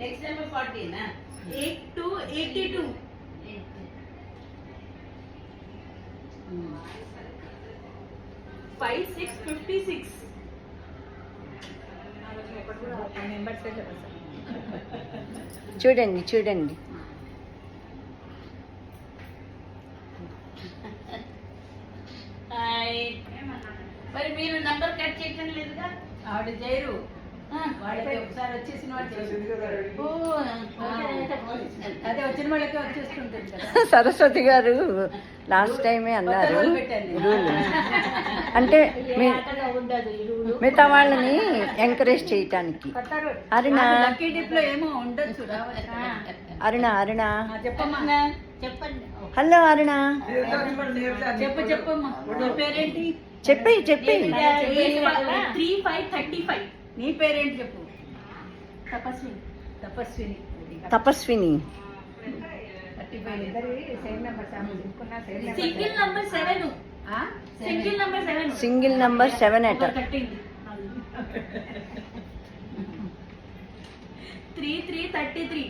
Next number 40 నా 8 to 82. 5 6 56. చూడండి చూడండి. మరి మీరు నంబర్ కట్ చేయటం లేదుగా? ఆవిడ చేయరు, వాళ్ళకి ఒకసారి వచ్చేసిన వాళ్ళు అదే వచ్చిన వాళ్ళకి వచ్చేస్తుంటుంది కదా. సరస్వతి గారు లాస్ట్ టైమే అన్నారు రూల్. అంటే మిగతా వాళ్ళని ఎంకరేజ్ చేయటానికి. అరుణ లక్కీ డిప్ లో ఏమో ఉండొచ్చు. అరుణ అరుణ చెప్పమ్మా. చెప్పండి. హలో అరుణ, చెప్పమ్మా. నీ పేరేంటి? చెప్పి చెప్పి 3535. నీ పేరేంటి చెప్పు. Tapaswini. Tapaswini. Tapaswini. Single number 7. Single number 7. Single number 7 అట. 3333.